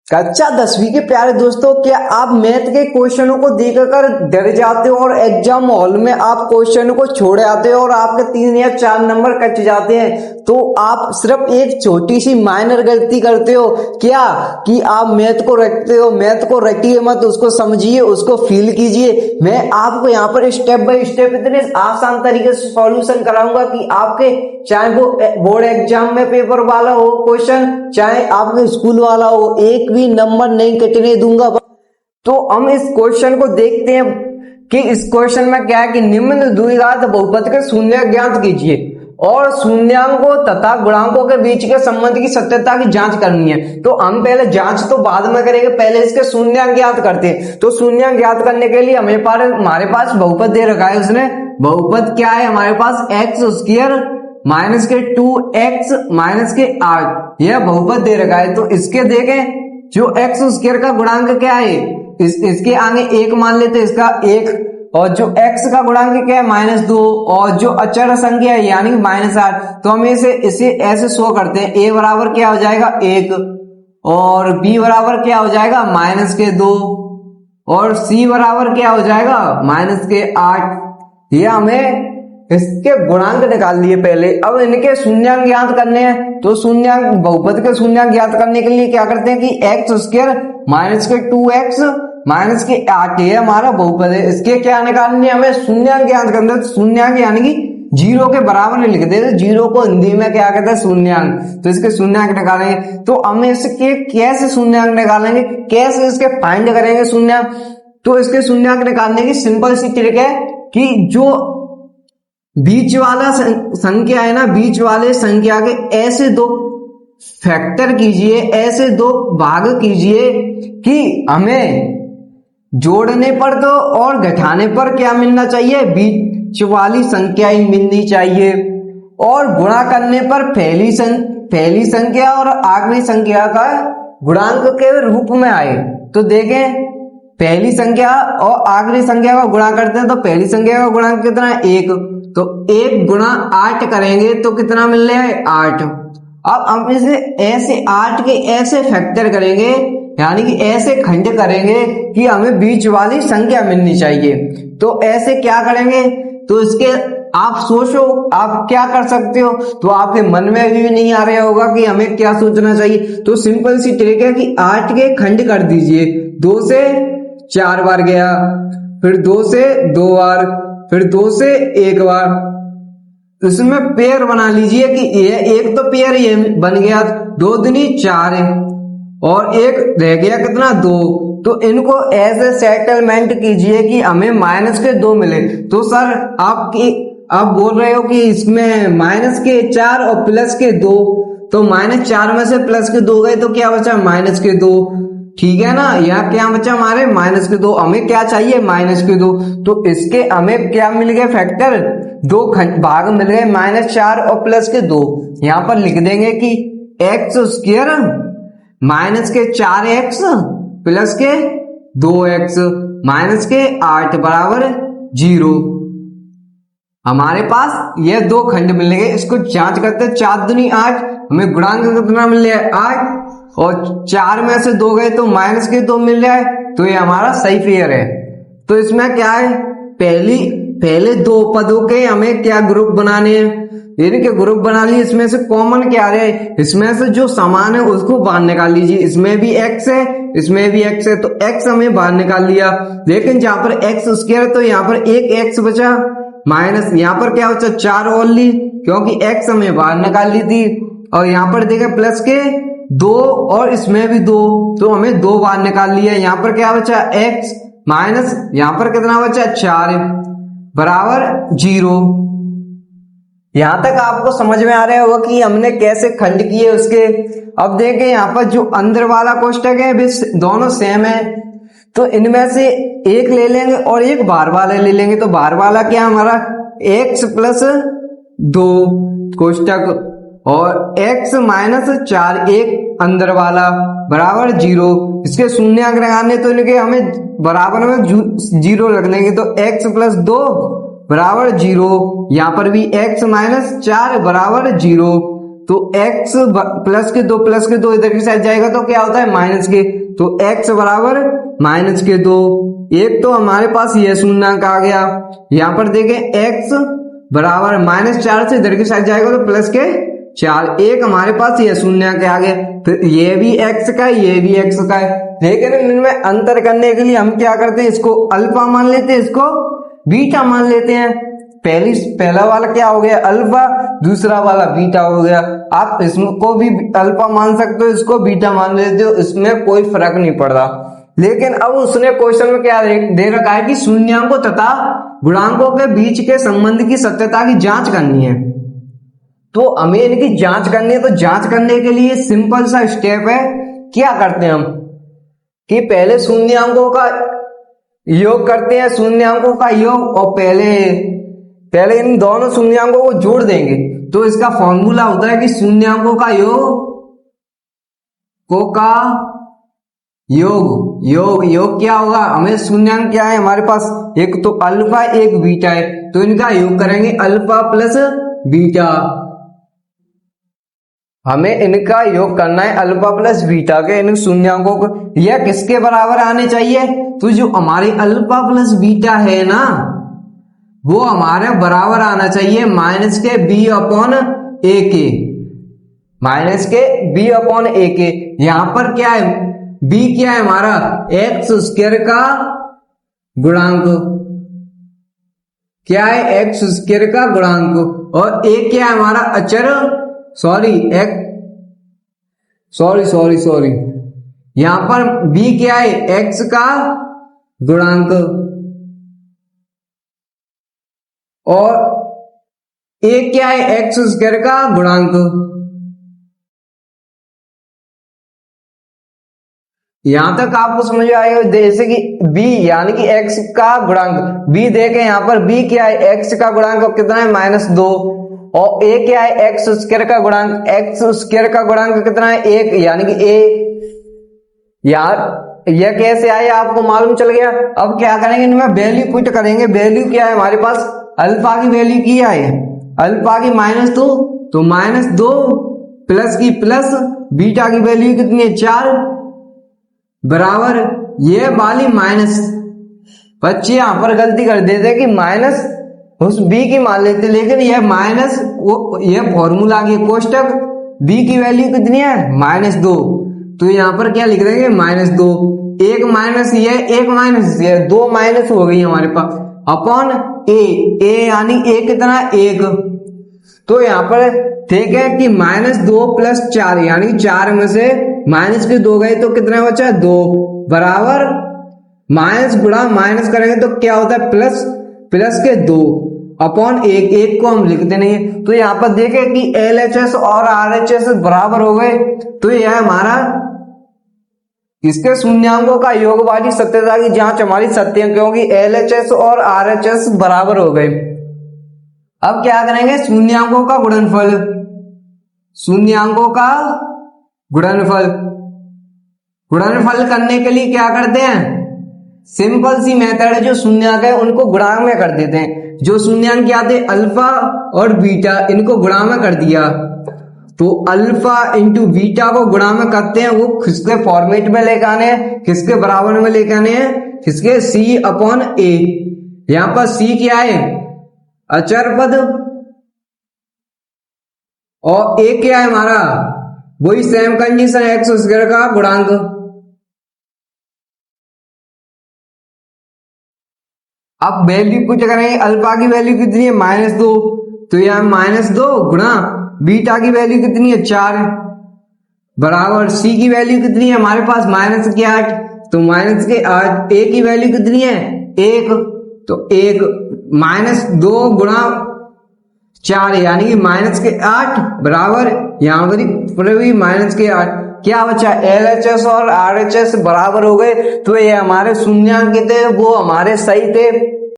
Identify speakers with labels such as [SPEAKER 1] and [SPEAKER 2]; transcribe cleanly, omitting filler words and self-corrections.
[SPEAKER 1] कक्षा 10वीं के प्यारे दोस्तों, क्या आप मैथ के क्वेश्चनों को देखकर डर जाते हो और एग्जाम हॉल में आप क्वेश्चन को छोड़ आते हो और आपके 3 या 4 नंबर कट जाते हैं? तो आप सिर्फ एक छोटी सी माइनर गलती करते हो क्या कि आप मैथ को रखते हो। मैथ को रखिए मत, उसको समझिए, उसको फील कीजिए। मैं आपको यहाँ पर स्टेप बाय स्टेप इतने आसान तरीके से सॉल्यूशन कराऊंगा कि आपके चाहे वो बोर्ड एग्जाम में पेपर वाला हो क्वेश्चन, चाहे आपके स्कूल वाला हो, एक भी नंबर नहीं कटने दूंगा। तो हम इस क्वेश्चन को देखते हैं कि इस क्वेश्चन में क्या है कि निम्न द्विघात बहुपद के शून्य ज्ञात कीजिए और शून्यांकों तथा गुणांकों के बीच के संबंध की सत्यता की जांच करनी है। तो हम पहले जांच तो बाद में करेंगे, पहले इसके शून्यांक ज्ञात करते हैं। तो शून्यांक ज्ञात करने के लिए हमारे पास बहुपद दे रखा है। उसने बहुपद क्या है हमारे पास, एक्स स्क्वायर माइनस के 2x माइनस के 8, यह बहुपद दे रखा है। तो इसके देखें जो एक्स स्क्वायर का गुणांक क्या है, इसके आगे 1 मान लेते, इसका 1, और जो x का गुणांक क्या है -2, और जो अचर संख्या है यानी -8। तो हम इसे ऐसे शो करते हैं। a बराबर क्या हो जाएगा 1, और b बराबर क्या हो जाएगा -2, और c बराबर क्या हो जाएगा -8। ये हमें इसके गुणांक निकाल लिए पहले। अब इनके शून्यांक ज्ञात करने हैं। तो शून्यांक बहुपद के शून्यांक ज्ञात करने के लिए क्या करते हैं कि एक्स स्क्वायर माइनस के 2x माइनस के 8, ये हमारा बहुपद है। इसके क्या निकालने, हमें शून्यांक ज्ञात करना है। शून्यांक यानी कि 0 के बराबर लिख देते, 0 को हिंदी में क्या कहते हैं शून्यांक। तो इसके शून्यांक निकालेंगे। तो हम इसके कैसे शून्यांक निकालेंगे, कैसे इसके फाइंड करेंगे शून्यांक। तो इसके शून्यांक निकालने की सिंपल सी ट्रिक है कि जो बीच वाला संख्या है ना, बीच वाले संख्या के ऐसे 2 फैक्टर कीजिए, ऐसे 2 भाग कीजिए कि हमें जोड़ने पर तो और घटाने पर क्या मिलना चाहिए, बीच वाली संख्या ही मिलनी चाहिए, और गुणा करने पर पहली संख्या और आखिरी संख्या का गुणांक के रूप में आए। तो देखें पहली संख्या और आखिरी संख्या का गुणा करते हैं तो पहली संख्या का गुणांक कितना है 1, तो 1 गुणा 8 करेंगे तो कितना मिल रहा है 8। अब हम इसे ऐसे 8 के ऐसे फैक्टर करेंगे, यानी कि ऐसे खंड करेंगे कि हमें बीच वाली संख्या मिलनी चाहिए। तो ऐसे क्या करेंगे, तो इसके आप सोचो आप क्या कर सकते हो। तो आपके मन में भी नहीं आ रहा होगा कि हमें क्या सोचना चाहिए। तो सिंपल सी ट्रिक है कि 8 के खंड कर दीजिए। 2 से 4 बार गया, फिर 2 से 2 बार, फिर 2 से 1 बार। इसमें पेयर बना लीजिए कि ये एक तो पेयर ये बन गया, 2 दूनी 4 है, और एक रह गया कितना 2। तो इनको ऐसे सेटलमेंट कीजिए कि हमें -2 मिले। तो सर आप बोल रहे हो कि इसमें -4 और +2, तो -4 में से +2 गए तो क्या बचा -2, ठीक है ना। यहाँ क्या बचा हमारे -2, हमें क्या चाहिए -2। तो इसके हमें क्या मिल गए फैक्टर, 2 भाग मिल गए -4 और +2। यहाँ पर लिख देंगे कि एक्स स्क्वायर -4x +2x -8 बराबर 0। हमारे पास ये 2 खंड मिलेंगे। इसको जांच करते हैं, 4 दूनी 8, हमें गुणांक कितना मिल रहा है 8, और 4 में से 2 गए तो -2 मिल रहा है। तो ये हमारा सही पेयर है। तो इसमें क्या है, पहले 2 पदों के हमें क्या ग्रुप बनाने हैं, इनके ग्रुप बना लिए। इसमें से कॉमन क्या है, इसमें से जो समान है उसको बाहर निकाल लीजिए। इसमें भी x है, इसमें भी x है, तो x हमें बाहर निकाल लिया। लेकिन जहां पर एक्स स्क्वायर तो यहाँ पर एक x बचा, माइनस यहाँ पर क्या बचा 4 ओनली, क्योंकि x हमें बाहर निकाल ली थी। और यहाँ पर देखें प्लस के 2 और इसमें भी 2, तो हमें 2 बाहर निकाल लिया। यहाँ पर क्या बचा x माइनस यहाँ पर कितना बचा 4 बराबर 0। यहां तक आपको समझ में आ रहा होगा कि हमने कैसे खंड किए उसके। अब देखें यहाँ पर जो अंदर वाला कोष्टक है भी दोनों सेम है, तो इनमें से एक ले लेंगे और एक बाहर वाला ले लेंगे। तो बाहर वाला क्या हमारा x + 2 कोष्टक और x -4 एक अंदर वाला बराबर 0। इसके शून्यांक लगाने तो इनके हमें बराबर में 0 रख देंगे। तो x + 2 बराबर 0, यहाँ पर भी x -4 बराबर 0। तो x प्लस के 2 प्लस के 2 इधर की साइड जाएगा तो क्या होता है माइनस के, तो x बराबर माइनस के 2। एक तो हमारे पास ये शून्यंक आ गया। यहाँ पर देखें x बराबर -4 से इधर की साइड जाएगा तो प्लस के 4। एक हमारे पास ये शून्यंक आ गया, फिर ये भी x का है ये भी x का है। लेकिन इनमें अंतर करने के लिए हम क्या करते हैं, इसको अल्फा मान लेते हैं, इसको बीटा मान लेते हैं। पहला वाला क्या हो गया अल्फा, दूसरा वाला बीटा हो गया। आप इसको भी अल्फा मान सकते हो, इसको बीटा मान लेते हो, इसमें कोई फर्क नहीं पड़ रहा। लेकिन अब उसने क्वेश्चन में क्या दे रखा है कि शून्यंकों तथा गुणांकों के बीच के संबंध की सत्यता की जांच करनी है। तो हमें इनकी जांच करनी है, तो जांच करने के लिए सिंपल सा स्टेप है। क्या करते हैं हम कि पहले शून्यंकों का योग करते हैं, शून्यंकों का योग, और पहले इन दोनों शून्यंकों को जोड़ देंगे। तो इसका फॉर्मूला होता है कि शून्यंकों का योग क्या होगा, हमें शून्यंक क्या है हमारे पास, एक तो अल्फा एक बीटा है, तो इनका योग करेंगे अल्फा प्लस बीटा। हमें इनका योग करना है अल्फा प्लस बीटा के इन शून्यंकों को। यह किसके बराबर आने चाहिए, तो जो हमारी अल्फा प्लस बीटा है ना वो हमारे बराबर आना चाहिए माइनस के b अपॉन a के, माइनस के b अपॉन a के। यहां पर क्या है, b क्या है हमारा एक्स स्क्वायर का गुणांक, क्या है एक्स स्क्वायर का गुणांक, और a क्या है हमारा अचर, सॉरी यहां पर b क्या है x का गुणांक, और a क्या है एक्स स्क्वायर का गुणांक। यहां तक आपको समझ आएगा, जैसे कि b यानी कि x का गुणांक, b देखें यहां पर b क्या है x का गुणांक कितना है -2, और a क्या है एक्स स्क्वायर का गुणांक, एक्स स्क्वायर का गुणांक कितना है 1, यानी कि a। यार यह कैसे आया आपको मालूम चल गया। अब क्या करेंगे, इनमें वैल्यू पुट करेंगे। वैल्यू क्या है हमारे पास, अल्फा की वैल्यू क्या है, अल्फा की -2, तो -2 प्लस की प्लस, बीटा की वैल्यू कितनी है 4, बराबर ये वाली माइनस। बच्चे यहां पर गलती कर देते कि माइनस उस b की मान लेते, लेकिन यह माइनस यह फॉर्मूला की कोष्टक b की वैल्यू कितनी है -2, तो यहां पर क्या लिख देंगे -2, एक माइनस ये एक माइनस ये, 2 माइनस हो गई हमारे पास, अपॉन a यानी a कितना 1। तो यहाँ पर ठीक है कि -2 प्लस 4 यानी 4 में से माइनस के 2 गए तो कितना बचा 2, बराबर माइनस गुणा माइनस करेंगे तो क्या होता है प्लस के 2 अपॉन 1 को हम लिखते नहीं है। तो यहाँ पर देखें कि LHS और RHS बराबर हो गए, तो यह हमारा इसके शून्यंकों का योग वाली सत्यता की जांच हमारी सत्य है, क्योंकि LHS और RHS बराबर हो गए। अब क्या करेंगे, शून्यंकों का गुणनफल, शून्यंकों का गुणनफल करने के लिए क्या करते हैं, सिंपल सी मेथड है, जो शून्यंक है उनको गुणांक में कर देते हैं। जो शून्यंक क्या थे अल्फा और बीटा, इनको गुणांक में कर दिया, तो अल्फा इंटू बीटा को गुणा में करते हैं, वो किसके फॉर्मेट में लेकर आने हैं, किसके बराबर में लेकर आने हैं, किसके c अपॉन a। यहां पर c क्या है अचर पद, और a क्या है हमारा वही सेम कंडीशन एक्स स्क्वायर का गुणांक। अब वैल्यू पुट करेंगे, अल्फा की वैल्यू कितनी है -2, तो यह -2 गुणा बीटा की वैल्यू कितनी है 4, बराबर सी की वैल्यू कितनी है हमारे पास -8, तो -8, ए की वैल्यू कितनी है 1, तो 1 -2 गुणा 4 यानी कि -8 बराबर यहां पर भी -8। क्या बचा LHS और RHS बराबर हो गए, तो ये हमारे शून्यंक थे वो हमारे सही थे।